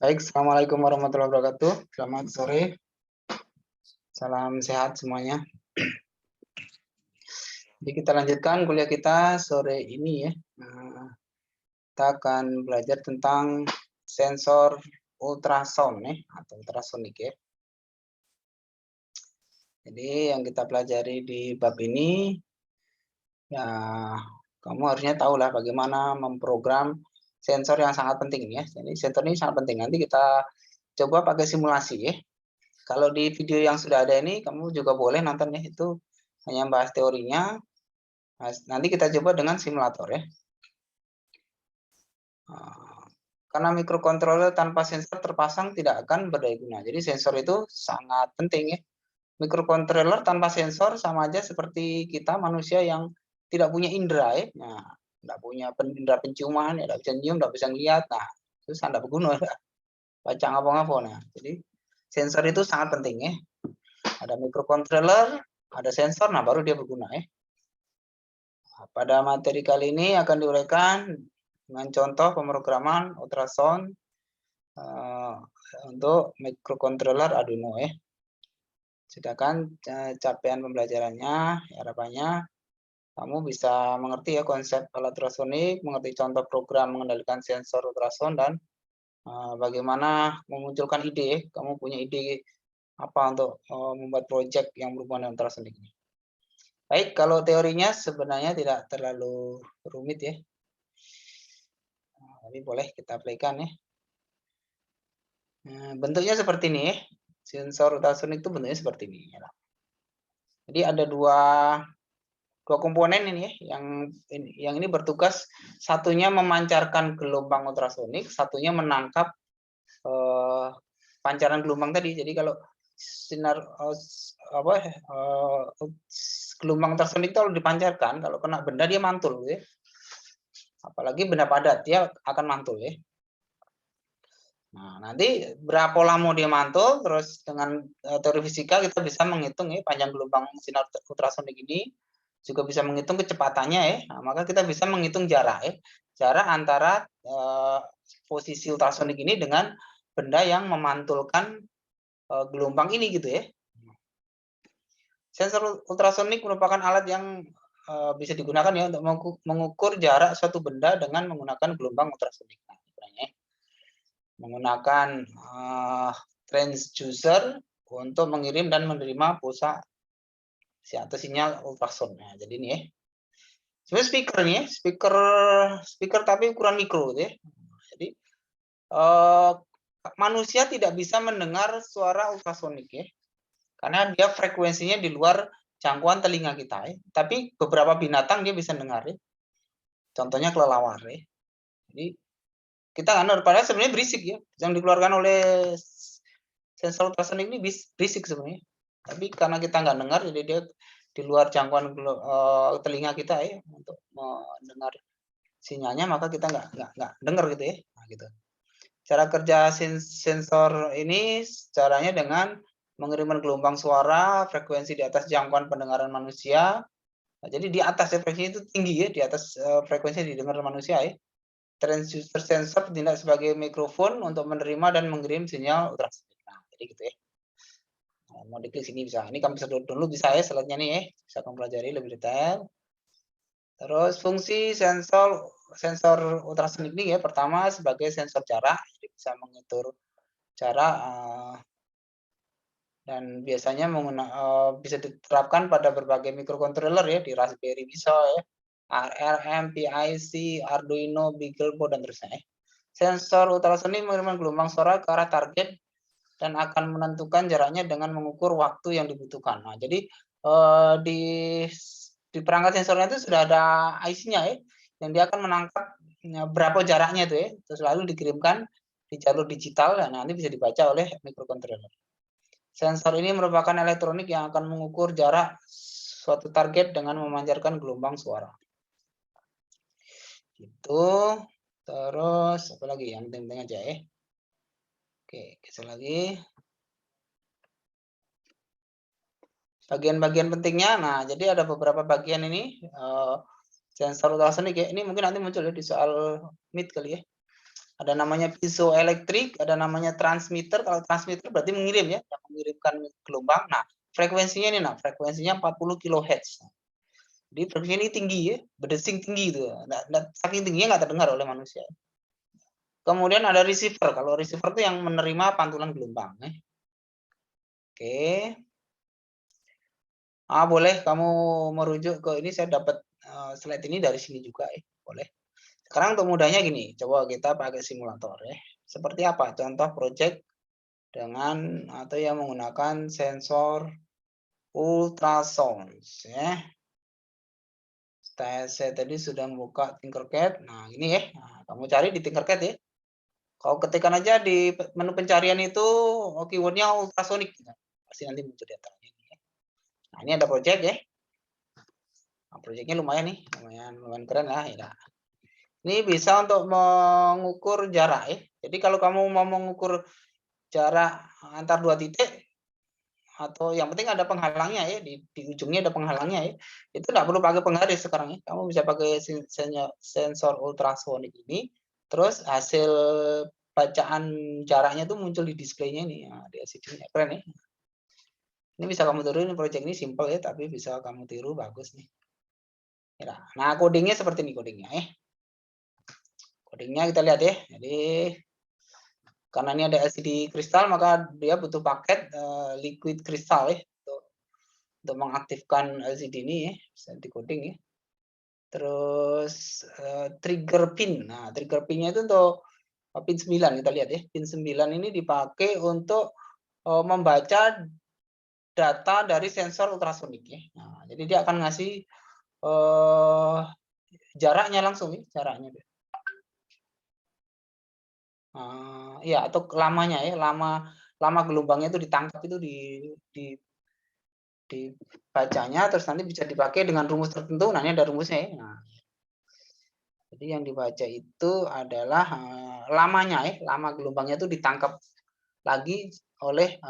Baik, Assalamualaikum warahmatullahi wabarakatuh. Selamat sore, salam sehat semuanya. Jadi kita lanjutkan kuliah kita sore ini ya. Kita akan belajar tentang sensor ultrasound ya, atau ultrasonik ya. Jadi yang kita pelajari di bab ini, ya kamu harusnya tahu lah bagaimana memprogram sensor yang sangat penting ya. Jadi sensor ini sangat penting. Nanti kita coba pakai simulasi ya. Kalau di video yang sudah ada ini, kamu juga boleh nonton ya, itu hanya bahas teorinya. Nah, nanti kita coba dengan simulator ya. Karena microcontroller tanpa sensor terpasang tidak akan berdaya guna. Jadi sensor itu sangat penting ya. Microcontroller tanpa sensor sama aja seperti kita manusia yang tidak punya indera ya. Nah, tidak punya indera penciuman, ya, tidak bisa nyium, tidak bisa lihat. Nah, itu sangat berguna ya. Baca ngapa-ngapa. Nah, jadi sensor itu sangat penting ya. Ada microcontroller, ada sensor, nah baru dia berguna ya. Pada materi kali ini akan diuraikan dengan contoh pemrograman ultrasound untuk microcontroller Arduino ya. Sedangkan capaian pembelajarannya, harapannya kamu bisa mengerti ya konsep alat ultrasonik, mengerti contoh program mengendalikan sensor ultrasound, dan bagaimana memunculkan ide. Kamu punya ide apa untuk membuat proyek yang berhubungan dengan ultrasonik ini. Baik, kalau teorinya sebenarnya tidak terlalu rumit ya. Tapi boleh kita playkan ya. Bentuknya seperti ini ya. Sensor ultrasonik itu bentuknya seperti ini. Jadi ada dua komponen ini ya. Yang ini bertugas, satunya memancarkan gelombang ultrasonik, satunya menangkap pancaran gelombang tadi. Jadi kalau sinar gelombang ultrasonik itu kalau dipancarkan, kalau kena benda dia mantul ya. Apalagi benda padat, dia akan mantul ya. Nah, nanti berapa lama dia mantul, terus dengan teori fisika kita bisa menghitung ya panjang gelombang sinar ultrasonik ini, juga bisa menghitung kecepatannya ya. Nah, maka kita bisa menghitung jarak ya. Jarak antara posisi ultrasonik ini dengan benda yang memantulkan gelombang ini gitu ya. Sensor ultrasonik merupakan alat yang bisa digunakan ya untuk mengukur jarak suatu benda dengan menggunakan gelombang ultrasonik. Nah, menggunakan transducer untuk mengirim dan menerima pulsa atau sinyal ultrasound. Nah, jadi ini ya. Sebenarnya speaker nih ya, speaker tapi ukuran mikro gitu ya. Jadi manusia tidak bisa mendengar suara ultrasonik ya. Karena dia frekuensinya di luar jangkauan telinga kita ya. Tapi beberapa binatang dia bisa dengar ya. Contohnya kelelawar ya. Jadi kita nggak, padahal sebenarnya berisik ya. Yang dikeluarkan oleh sensor ultrasonik ini berisik sebenarnya. Tapi karena kita nggak dengar, jadi dia di luar jangkauan telinga kita ya untuk mendengar sinyalnya, maka kita nggak dengar gitu ya. Nah, gitu. Cara kerja sensor ini caranya dengan mengirimkan gelombang suara frekuensi di atas jangkauan pendengaran manusia. Nah, jadi di atas ya, frekuensinya itu tinggi ya, di atas frekuensi didengar manusia ya. Transducer sensor bertindak sebagai mikrofon untuk menerima dan mengirim sinyal ultrasonik. Nah, jadi gitu ya. Nah, mau diklik sini bisa. Ini kamu bisa dulu bisa ya slide-nya nih ya. Bisa kamu pelajari lebih detail. Terus fungsi sensor ultrasonik ini ya, pertama sebagai sensor jarak, jadi bisa mengukur jarak dan biasanya bisa diterapkan pada berbagai microcontroller ya, di Raspberry bisa ya, ARM, PIC, Arduino, BeagleBoard dan terusnya ya. Sensor ultrasonik mengirimkan gelombang suara ke arah target dan akan menentukan jaraknya dengan mengukur waktu yang dibutuhkan. Nah, jadi di perangkat sensornya itu sudah ada IC-nya ya, yang dia akan menangkap berapa jaraknya itu ya, terus lalu dikirimkan di jalur digital, dan nanti bisa dibaca oleh microcontroller. Sensor ini merupakan elektronik yang akan mengukur jarak suatu target dengan memancarkan gelombang suara. Gitu. Terus apa lagi yang penting aja ya. Oke, geser lagi. Bagian-bagian pentingnya, nah jadi ada beberapa bagian ini sensor ultrasonik ya. Ini mungkin nanti muncul ya di soal MIT kali ya. Ada namanya piezoelektrik, ada namanya transmitter. Kalau transmitter berarti mengirim ya, mengirimkan gelombang. Nah, frekuensinya ini, frekuensinya 40 kHz. Jadi frekuensinya ini tinggi ya, berdesing tinggi itu. Saking tingginya nggak terdengar oleh manusia. Kemudian ada receiver. Kalau receiver itu yang menerima pantulan gelombang. Oke. Boleh kamu merujuk ke ini, saya dapat slide ini dari sini juga ya, boleh. Sekarang untuk mudahnya gini, coba kita pakai simulator ya. Seperti apa contoh project dengan atau yang menggunakan sensor ultrasound ya. Saya tadi sudah membuka Tinkercad. Nah, ini ya. Nah, kamu cari di Tinkercad ya. Kau ketikkan aja di menu pencarian itu keywordnya ultrasonic. Nah, pasti nanti muncul di antaranya ini ya. Nah, ini ada project ya. Nah, projectnya lumayan nih, lumayan keren lah ya. Ini bisa untuk mengukur jarak ya. Jadi kalau kamu mau mengukur jarak antar dua titik, atau yang penting ada penghalangnya ya, di ujungnya ada penghalangnya ya. Itu nggak perlu pakai penggaris sekarang ya. Kamu bisa pakai sensor ultrasonik ini, terus hasil bacaan jaraknya itu muncul di displaynya ini. Nah, di LCD-nya keren ya. Ini bisa kamu tiru, ini project ini simple ya, tapi bisa kamu tiru, bagus nih. Nah, codingnya seperti ini codingnya ya. Codingnya kita lihat ya. Jadi karena ini ada LCD kristal, maka dia butuh paket liquid kristal ya untuk mengaktifkan LCD ini ya, bisa di-coding ya. Terus trigger pin. Nah, trigger pinnya itu untuk pin 9, kita lihat ya. Pin 9 ini dipakai untuk membaca data dari sensor ultrasonik ya. Nah, jadi dia akan ngasih jaraknya langsung ya, jaraknya. Iya, atau lamanya ya, lama gelombangnya itu ditangkap itu dibacanya, terus nanti bisa dipakai dengan rumus tertentu. Nah, ini ada rumusnya ya. Nah, jadi yang dibaca itu adalah lamanya ya, lama gelombangnya itu ditangkap lagi oleh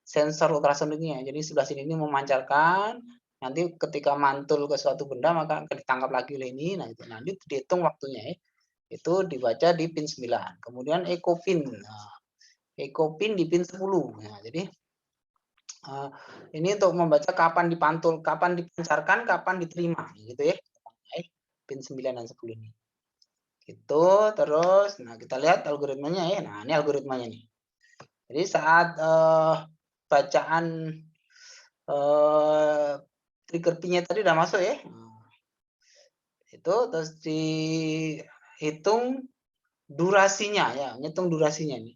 sensor ultrasoniknya. Jadi sebelah sini ini memancarkan, nanti ketika mantul ke suatu benda maka akan ditangkap lagi oleh ini. Nah, itu nanti dihitung waktunya ya. Itu dibaca di pin 9. Kemudian echo pin. Nah, echo pin di pin 10. Nah, jadi ini untuk membaca kapan dipantul, kapan dipancarkan, kapan diterima, gitu ya. Pin 9 dan 10 ini. Gitu, terus, nah kita lihat algoritmanya ya. Nah, ini algoritmanya nih. Jadi saat bacaan trigger pinnya tadi udah masuk ya. Nah, itu terus dihitung durasinya ya, ngitung durasinya nih.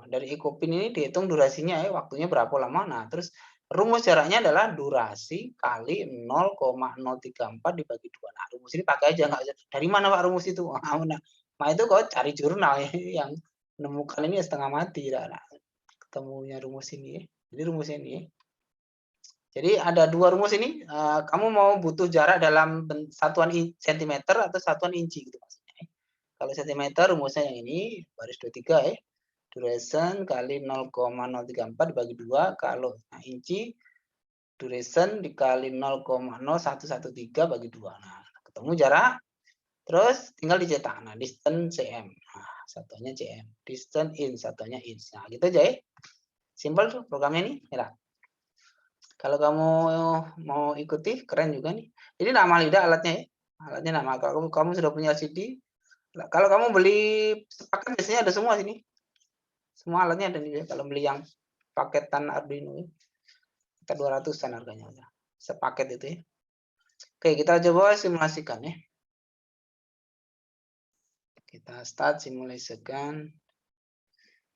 Dari EcoPin ini dihitung durasinya ya, waktunya berapa lama. Nah, terus rumus jaraknya adalah durasi kali 0,034 dibagi 2. Nah, rumus ini pakai aja, nggak dari mana Pak rumus itu? Nah, itu kok cari jurnal ya, yang menemukan ini setengah mati. Nah, ketemunya rumus ini ya. Jadi rumusnya ini ya. Jadi ada dua rumus ini, kamu mau butuh jarak dalam satuan sentimeter atau satuan inci gitu maksudnya. Kalau sentimeter rumusnya yang ini, baris 23 ya. Duration kali 0,034 dibagi 2, kalau inci duration dikali 0,0113 bagi 2. Nah, ketemu jarak, terus tinggal dicetak. Nah, distance cm. Nah, satuannya cm. Distance in, satuannya inch. Nah, gitu aja ya. Simple tuh programnya ini. Ya. Kalau kamu mau ikuti, keren juga nih. Ini nama lidah alatnya ya. Alatnya nama. Kalau kamu sudah punya LCD, kalau kamu beli paket biasanya ada semua sini. Semua alatnya ada nih. Kalau beli yang paketan Arduino, kita 200-an harganya. Sepaket itu ya. Oke, kita coba simulasikan ya. Kita start simulasikan.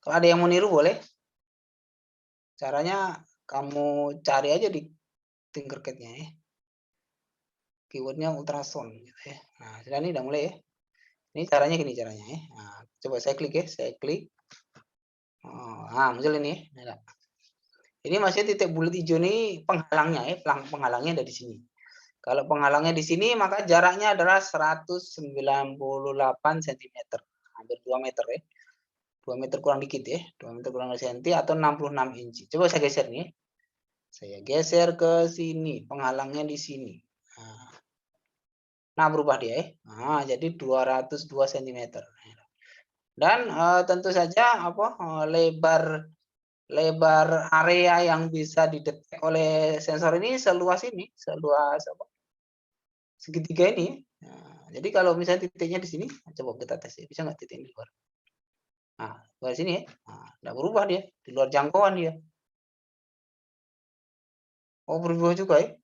Kalau ada yang mau niru boleh. Caranya kamu cari aja di Tinkercad-nya ya. Keywordnya ultrasound gitu ya. Nah, sudah ini udah mulai ya. Ini caranya gini caranya ya. Nah, coba saya klik ya, saya klik. Nah, muncul ini ya. Ini masih titik bulat hijau ini penghalangnya ya, penghalangnya ada di sini. Kalau penghalangnya di sini maka jaraknya adalah 198 cm. Hampir 2 meter ya. 2 meter kurang dikit ya. 2 meter kurang senti atau 66 inci. Coba saya geser nih. Saya geser ke sini, penghalangnya di sini. Nah, Nah, berubah dia ya. Nah, jadi 202 cm. Dan tentu saja lebar area yang bisa didetek oleh sensor ini seluas segitiga ini. Nah, jadi kalau misalnya titiknya di sini, coba kita tes ya, bisa nggak titik di luar? Nah, luar sini ya. Nah, nggak berubah dia, di luar jangkauan dia. Oh, berubah juga ya.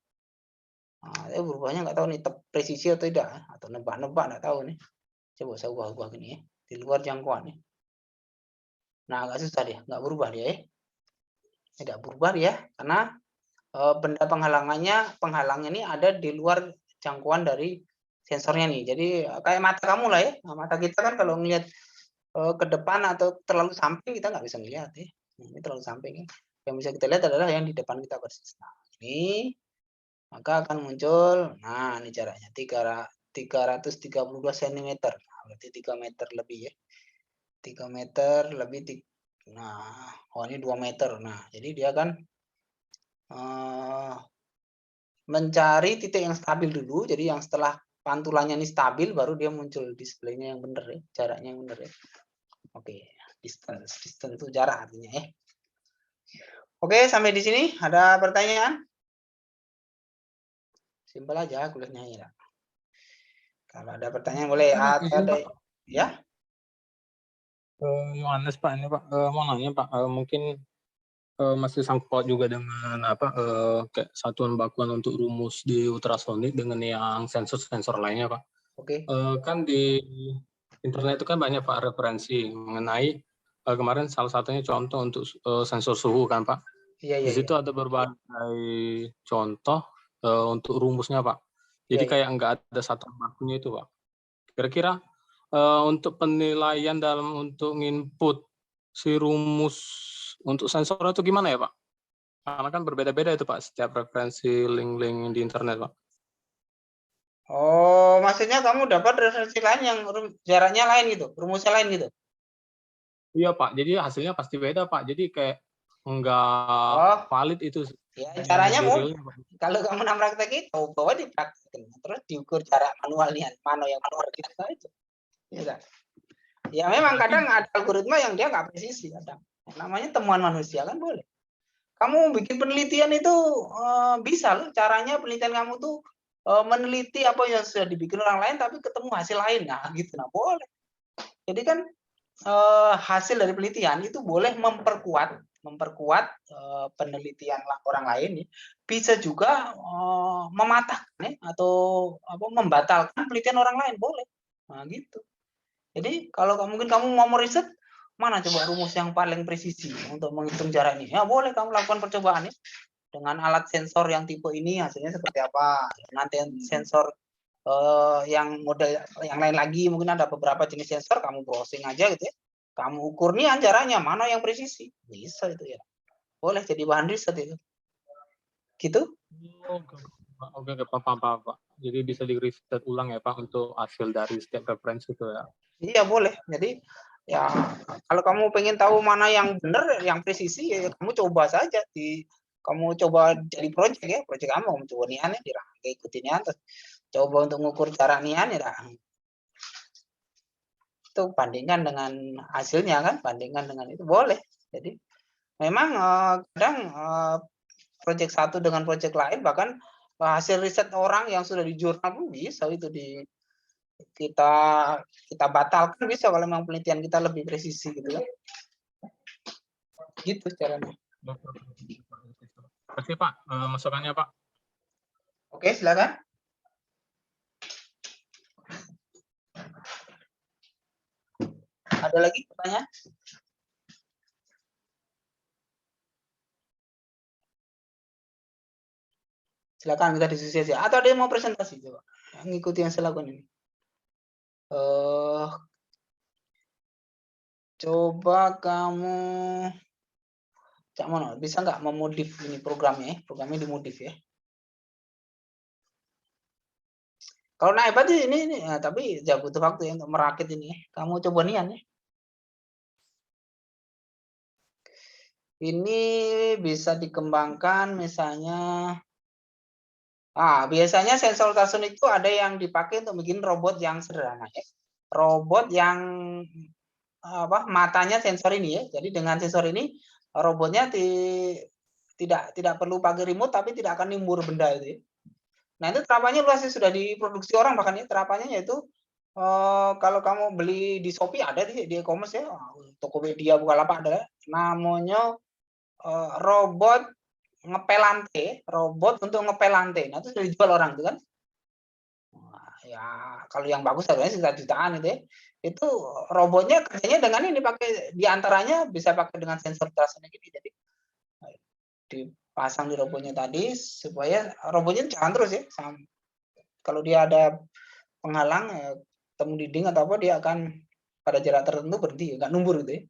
Nah, berubahnya nggak tahu nih, presisi atau tidak, atau nebak-nebak nggak tahu nih. Coba saya ubah gini ya, di luar jangkauan ya. Nah, agak susah dia, nggak berubah dia ya. Tidak berubah dia, karena benda penghalang ini ada di luar jangkauan dari sensornya nih. Jadi kayak mata kamu lah ya. Nah, mata kita kan kalau ngelihat ke depan atau terlalu samping kita nggak bisa ngelihat ya. Ini terlalu samping ya. Yang bisa kita lihat adalah yang di depan kita persis. Nah, ini maka akan muncul, nah ini jaraknya 332 cm. Nah, berarti 3 meter lebih ya. 3 meter lebih. Nah, oh ini 2 meter. Nah, jadi dia kan mencari titik yang stabil dulu. Jadi yang setelah pantulannya ini stabil, baru dia muncul displaynya yang benar ya, jaraknya yang benar ya. Oke, distance itu jarak artinya ya. Oke, sampai di sini ada pertanyaan? Simpel aja kuliahnya ya. Kalau ada pertanyaan boleh atau ada ya? Yohanes Pak, ini Pak mau nanya Pak, mungkin masih sangkut juga dengan kayak satuan bakuan untuk rumus di ultrasonik dengan yang sensor lainnya Pak. Oke. Kan di internet itu kan banyak Pak referensi mengenai kemarin salah satunya contoh untuk sensor suhu kan Pak. Iya, Di iya, situ iya. ada berbagai contoh untuk rumusnya Pak. Jadi Iya, iya. kayak nggak ada satuan bakunya itu Pak. Kira-kira untuk penilaian untuk input si rumus untuk sensor itu gimana ya Pak? Karena kan berbeda-beda itu Pak, setiap referensi link-link di internet Pak. Oh, maksudnya kamu dapat referensi lain yang jaraknya lain gitu, rumusnya lain gitu? Iya Pak, jadi hasilnya pasti beda Pak. Jadi kayak nggak Oh, valid itu ya yang caranya di mudah. realnya Pak. Kalau kamu nak praktek itu, bawa dipraktekin, terus diukur jarak manualnya, mana yang manual kita itu. Ya, ya memang Berarti kadang ada algoritma yang dia nggak presisi kadang. Namanya temuan manusia kan boleh. Kamu bikin penelitian itu bisa loh, caranya penelitian kamu tuh meneliti apa yang sudah dibikin orang lain tapi ketemu hasil lain, nah gitu, nah boleh. Jadi kan hasil dari penelitian itu boleh memperkuat penelitian orang lain ya. Bisa juga mematahkan ya, atau membatalkan penelitian orang lain boleh. Nah, gitu. Jadi kalau mungkin kamu mau riset, mana coba rumus yang paling presisi untuk menghitung jarak ini? Ya boleh kamu lakukan percobaan ya. Dengan alat sensor yang tipe ini hasilnya seperti apa. Nanti sensor yang model yang lain lagi, mungkin ada beberapa jenis sensor, kamu browsing aja gitu ya. Kamu ukur nih jaraknya, mana yang presisi. Bisa itu ya. Boleh jadi bahan riset itu. Gitu? Oke, paham Pak. Jadi bisa di riset ulang ya Pak untuk hasil dari setiap referensi itu ya. Iya boleh. Jadi ya kalau kamu pengen tahu mana yang benar, yang presisi, ya kamu coba saja kamu coba jadi project ya, project kamu coba nian ya, dirangkai ikutin nian, terus coba untuk mengukur jarak nian ya. Itu bandingkan dengan hasilnya kan, bandingkan dengan itu boleh. Jadi memang kadang project satu dengan project lain, bahkan hasil riset orang yang sudah di jurnal pun bisa itu kita batalkan, bisa kalau memang penelitian kita lebih presisi gitu kan. Gitu caranya. Oke Pak, masukannya Pak. Oke, silakan. Ada lagi pertanyaan? Silakan kita diskusi aja. Atau ada yang mau presentasi coba? Ngikuti yang saya lakukan ini. Coba kamu Cak Mono, bisa nggak memodif ini programnya? Programnya dimodif ya. Kalau naik berarti ini ya, tapi ya butuh waktu ya untuk merakit ini. Kamu coba nian ya. Ini bisa dikembangkan misalnya Biasanya sensor ultrasonik itu ada yang dipakai untuk bikin robot yang sederhana ya. Robot yang matanya sensor ini ya. Jadi dengan sensor ini robotnya tidak perlu pakai remote tapi tidak akan nimbur benda itu ya. Nah, itu terapannya luas sih, sudah diproduksi orang bahkan ya. Terapannya yaitu kalau kamu beli di Shopee ada di e-commerce ya. Tokopedia, Bukalapak ada. Namanya robot ngepel lantai, robot untuk ngepel lantai. Nah, itu sudah dijual orang itu kan. Ya kalau yang bagus harganya sekitar jutaan itu ya. Itu robotnya kerjanya dengan ini pakai diantaranya bisa pakai dengan sensor ultrasonik ini. Jadi dipasang di robotnya tadi supaya robotnya jalan terus ya. Kalau dia ada penghalang temu dinding atau apa dia akan pada jarak tertentu berhenti, nggak numbur gitu ya.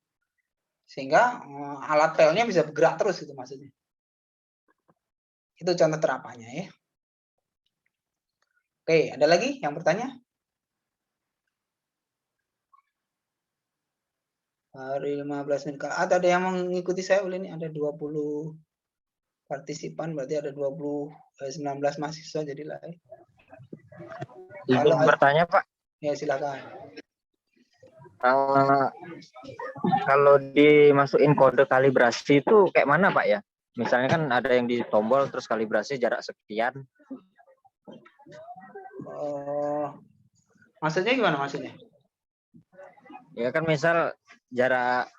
Sehingga alat pelnya bisa bergerak terus itu maksudnya. Itu contoh terapannya ya. Oke, ada lagi yang bertanya? Hari 15 menit. Ada yang mengikuti saya ini ada 20 partisipan, berarti ada 19 mahasiswa jadilah. Izin bertanya, Pak. Ya, silakan. Kalau dimasukin kode kalibrasi itu kayak mana, Pak ya? Misalnya kan ada yang di tombol terus kalibrasi jarak sekian. Maksudnya gimana maksudnya? Ya kan misal jarak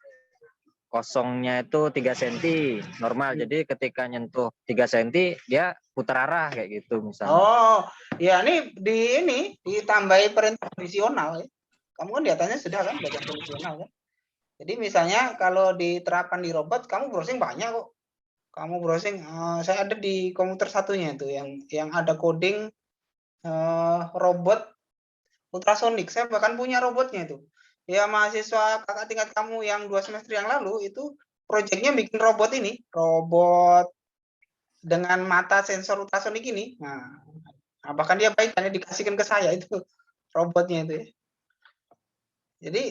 kosongnya itu 3 cm normal. Jadi ketika nyentuh 3 cm dia putar arah kayak gitu misalnya. Ya ini ditambahi perintah kondisional ya. Kamu kan di atasnya sudah kan belajar kondisional kan. Jadi misalnya kalau diterapkan di robot kamu browsing banyak kok. Kamu browsing saya ada di komputer satunya itu yang ada coding robot ultrasonik. Saya bahkan punya robotnya itu. Ya mahasiswa kakak tingkat kamu yang 2 semester yang lalu itu proyeknya bikin robot ini, robot dengan mata sensor ultrasonik ini. Nah, bahkan dia baik hanya dikasihkan ke saya itu robotnya itu ya. Jadi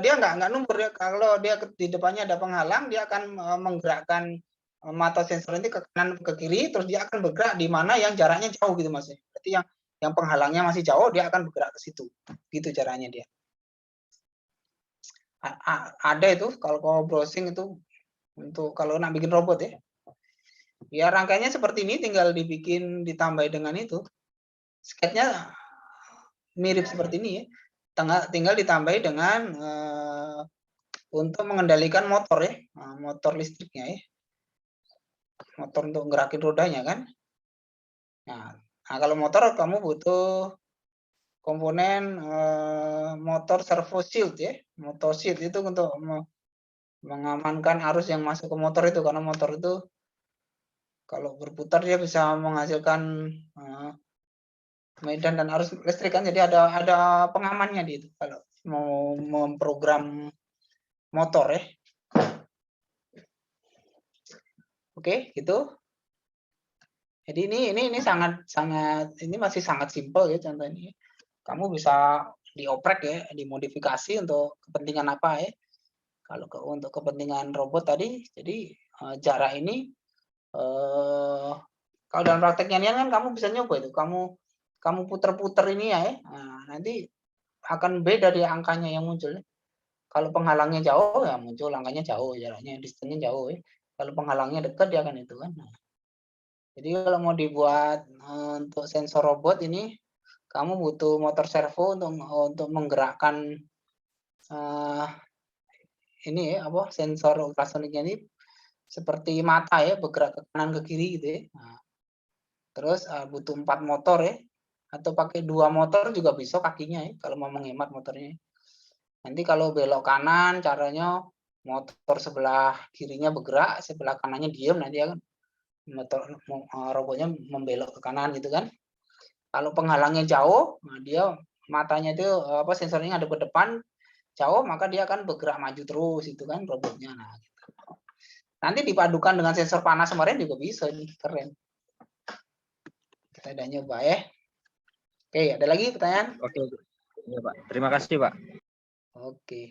dia nggak numpur ya. Kalau dia di depannya ada penghalang, dia akan menggerakkan mata sensor ini ke kanan ke kiri, terus dia akan bergerak di mana yang jaraknya jauh gitu mas. Berarti yang penghalangnya masih jauh, dia akan bergerak ke situ. Gitu caranya dia. Ada itu kalau mau browsing itu untuk kalau nak bikin robot ya. Ya rangkaiannya seperti ini, tinggal dibikin ditambah dengan itu. Sketnya mirip seperti ini ya. Tinggal ditambahi dengan untuk mengendalikan motor ya, motor listriknya ya. Motor untuk gerakin rodanya kan. Nah, kalau motor kamu butuh komponen motor servo shield ya. Motor shield itu untuk mengamankan arus yang masuk ke motor itu, karena motor itu kalau berputar dia bisa menghasilkan medan dan arus listrik kan, jadi ada pengamannya di itu kalau mau memprogram motor ya. Oke, gitu. Jadi ini sangat ini masih sangat simpel ya contohnya. Kamu bisa dioprek ya, dimodifikasi untuk kepentingan apa ya. Kalau untuk kepentingan robot tadi, jadi jarak ini kalau dalam prakteknya kan kamu bisa nyoba itu, kamu puter-puter ini ya, nanti akan beda di angkanya yang muncul. Kalau penghalangnya jauh ya muncul angkanya jauh, jaraknya distance-nya jauh ya. Kalau penghalangnya dekat dia akan itu kan. Jadi kalau mau dibuat untuk sensor robot ini, kamu butuh motor servo untuk menggerakkan ini ya sensor ultrasoniknya ini seperti mata ya, bergerak ke kanan ke kiri gitu ya. Terus butuh 4 motor ya, atau pakai 2 motor juga bisa kakinya ya kalau mau menghemat motornya. Nanti kalau belok kanan caranya motor sebelah kirinya bergerak, sebelah kanannya diam, nanti akan robotnya membelok ke kanan gitu kan. Kalau penghalangnya jauh, dia matanya itu sensornya ada ke depan jauh, maka dia akan bergerak maju terus itu kan robotnya. Nah, gitu. Nanti dipadukan dengan sensor panas kemarin juga bisa nih, keren. Kita udah nyoba ya. Oke, ada lagi pertanyaan? Oke, ya Pak. Terima kasih Pak. Oke.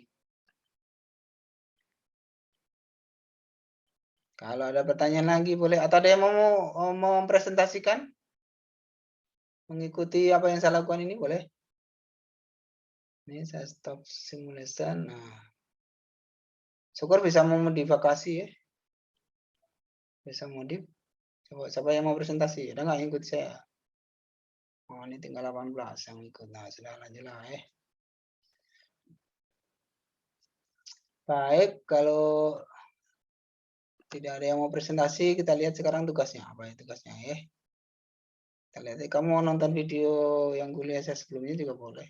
Kalau ada pertanyaan lagi boleh, atau ada yang mau mempresentasikan? mengikuti apa yang saya lakukan ini boleh. Ini saya stop simulation. Nah, syukur bisa memodifikasi ya. Bisa modif. Coba siapa yang mau presentasi? Ada nggak yang ikut saya? Oh, ini tinggal 18 yang ikut. Nah, sudah lanjutlah ya. Baik, kalau tidak ada yang mau presentasi, kita lihat sekarang tugasnya. Apa ya tugasnya ya? Kita lihat. Kamu mau nonton video yang kuliah saya sebelumnya juga boleh.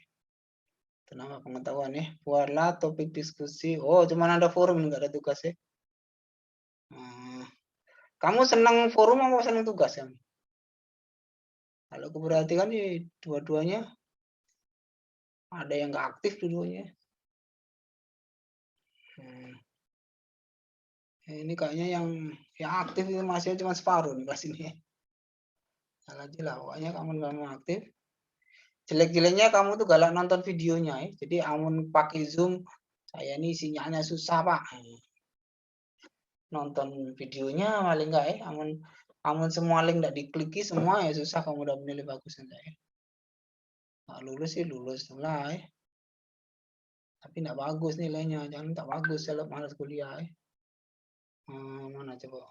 Tenaga pengetahuan ya. Buatlah topik diskusi. Oh, cuman ada forum, nggak ada tugas ya. Kamu senang forum apa senang tugas ya? Kalau aku perhatikan di dua-duanya ada yang nggak aktif dua-duanya. Ini kayaknya yang aktif itu masih cuma separuh nih pas ini. Salah lah, pokoknya kamu aktif. Jelek-jeleknya kamu tuh galak nonton videonya ya. Jadi amun pakai Zoom, saya ini sinyalnya susah Pak. Nonton videonya paling enggak ya. Amun semua link enggak dikliki semua ya susah kamu udah menilai bagus enggak ya. Nah, lulus sih lulus lah ya. Tapi enggak bagus nilainya, jangan tak bagus kalau malas kuliah ya. Mana coba?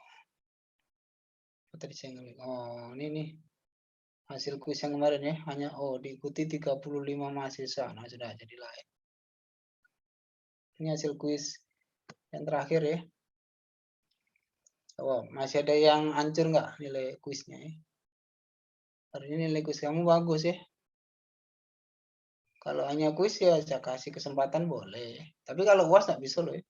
Tadi saya ngeliat. Oh, ini nih. Hasil kuis yang kemarin ya, hanya diikuti 35 mahasiswa. Nah, sudah jadi lain. Ini hasil kuis yang terakhir ya. Oh, masih ada yang hancur nggak nilai kuisnya ya? Hari ini nilai kuis kamu bagus ya. Kalau hanya kuis ya saya kasih kesempatan boleh. Tapi kalau UAS nggak bisa loh ya.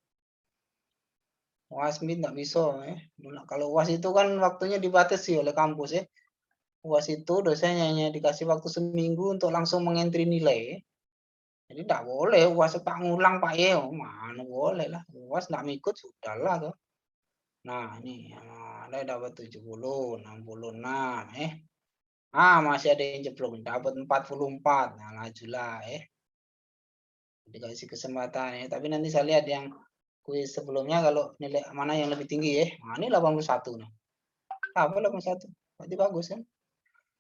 UAS nggak bisa ya. Kalau UAS itu kan waktunya dibatasi oleh kampus ya. UAS itu dosennya hanya dikasih waktu seminggu untuk langsung mengentri nilai. Jadi tidak boleh UAS tak ngulang Pak ya, mana boleh lah. UAS nggak ngikut sudahlah tuh. Nah ini ada dapat 70, 66 masih ada yang jeblok dapat 44. Nah lajulah dikasih kesempatan ya. Tapi nanti saya lihat yang kuis sebelumnya kalau nilai mana yang lebih tinggi ya. Nah ini 81 nih. Apa 81? Berarti bagus kan?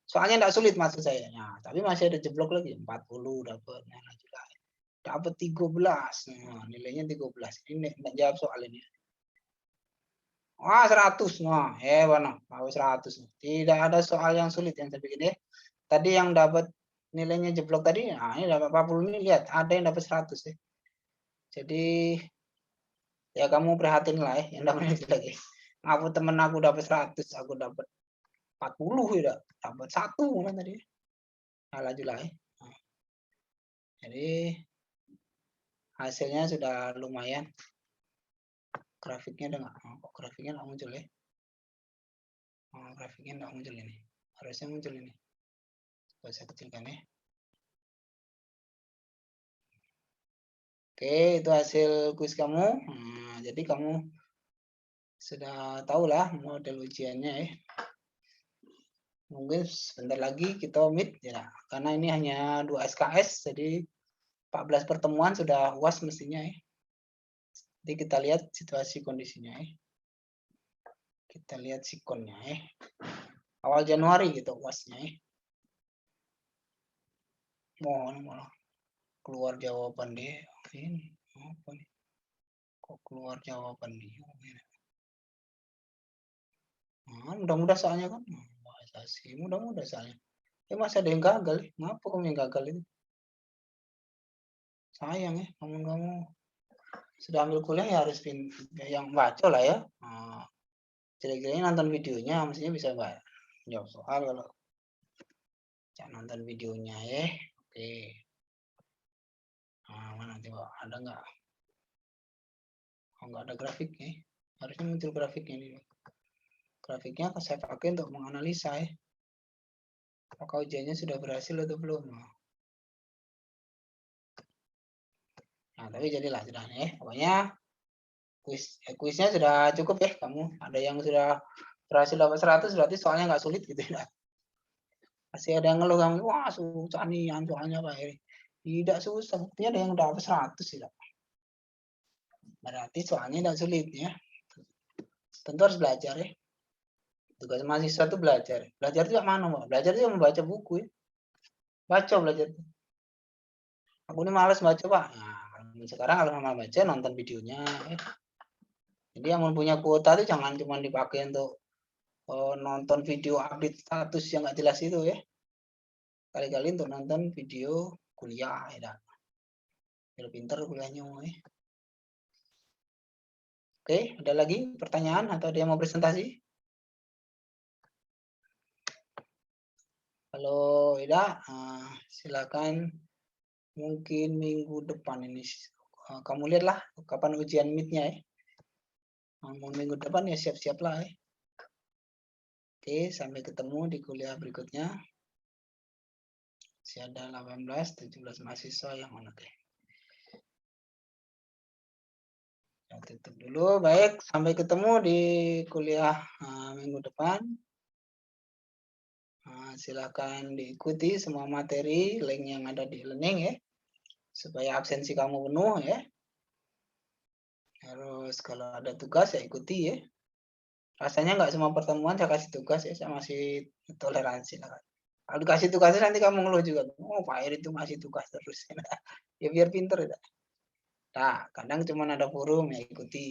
Soalnya tidak sulit maksud saya. Nah, tapi masih ada jeblok lagi 40 dapat. Nah, lajulah. Dapat 13. Nah, nilainya 13. Ini enggak jawab soal ini. Wah, 100. Nah, hebat. 100. Tidak ada soal yang sulit yang saya bikin ya. Tadi yang dapat nilainya jeblok tadi, nah ini dapat 40 ini lihat, ada yang dapat 100 ya. Jadi ya kamu prihatin lah ya, yang dapat lagi. Aku temen aku dapat 100, aku dapat 40 ya, dapat 1 kan tadi. Nah, lajulah ya. Nah, jadi hasilnya sudah lumayan. Grafiknya ada nggak? Kok grafiknya nggak muncul ya? Grafiknya nggak muncul ini. Harusnya muncul ini. Coba saya kecilkan ya. Oke, itu hasil kuis kamu. Nah, jadi kamu sudah tahu lah model ujiannya ya. Mungkin sebentar lagi kita meet ya, karena ini hanya 2 SKS, jadi 14 pertemuan sudah UAS mestinya ya. Jadi kita lihat situasi kondisinya ya. Kita lihat sikonnya ya. Awal Januari gitu UASnya ya. Mohon keluar jawaban deh. Ini apa nih? Kok keluar jawaban dia? Mudah-mudah soalnya kan. Bahasa sih mudah-mudah soalnya. Masih ada yang gagal. Ngapa kamu yang gagal itu? Sayang ya, kamu sudah ambil kuliah ya harus yang baca lah ya. Kira-kira nonton videonya mestinya bisa jawab soal kalau jangan nonton videonya ya. Oke. Mana coba ada nggak? Nggak ada grafiknya. Harusnya muncul grafiknya ini. Grafiknya akan saya pakai untuk menganalisa ya. Apakah ujiannya sudah berhasil atau belum? Nah, tapi jadilah sudah ya. Pokoknya kuisnya sudah cukup ya kamu. Ada yang sudah berhasil dapat 100 berarti soalnya nggak sulit gitu ya. Masih ada yang ngeluh kamu, wah susah nih soalnya Pak Eri. Tidak susah, buktinya ada yang dapat 100 tidak. Berarti soalnya tidak sulit ya. Tentu harus belajar ya. Tugas mahasiswa itu belajar. Belajar itu mana Pak? Belajar itu membaca buku ya. Baca belajar. Aku ini males baca, Pak. Nah, sekarang kalau mau baca, nonton videonya. Ya. Jadi yang punya kuota itu jangan cuma dipakai untuk nonton video update status yang nggak jelas itu ya. Kali-kali untuk nonton video kuliah ya. Biar pinter kuliahnya ya. Oke, ada lagi pertanyaan atau dia mau presentasi? Kalau tidak, silakan. Mungkin minggu depan ini. Kamu lihatlah kapan ujian meet-nya ya. Minggu depan ya siap-siap lah ya. Oke, sampai ketemu di kuliah berikutnya. Masih ada 18, 17 mahasiswa yang mana deh. Ya, tutup dulu. Baik, sampai ketemu di kuliah minggu depan. Silakan diikuti semua materi, link yang ada di learning ya. Supaya absensi kamu penuh ya. Terus kalau ada tugas ya ikuti ya. Rasanya nggak semua pertemuan saya kasih tugas ya, saya masih toleransi lah. Kalau dikasih tugasnya nanti kamu ngeluh juga. Oh, Pak Eri itu masih tugas terus. Ya biar pinter ya. Nah, kadang cuma ada forum ya ikuti.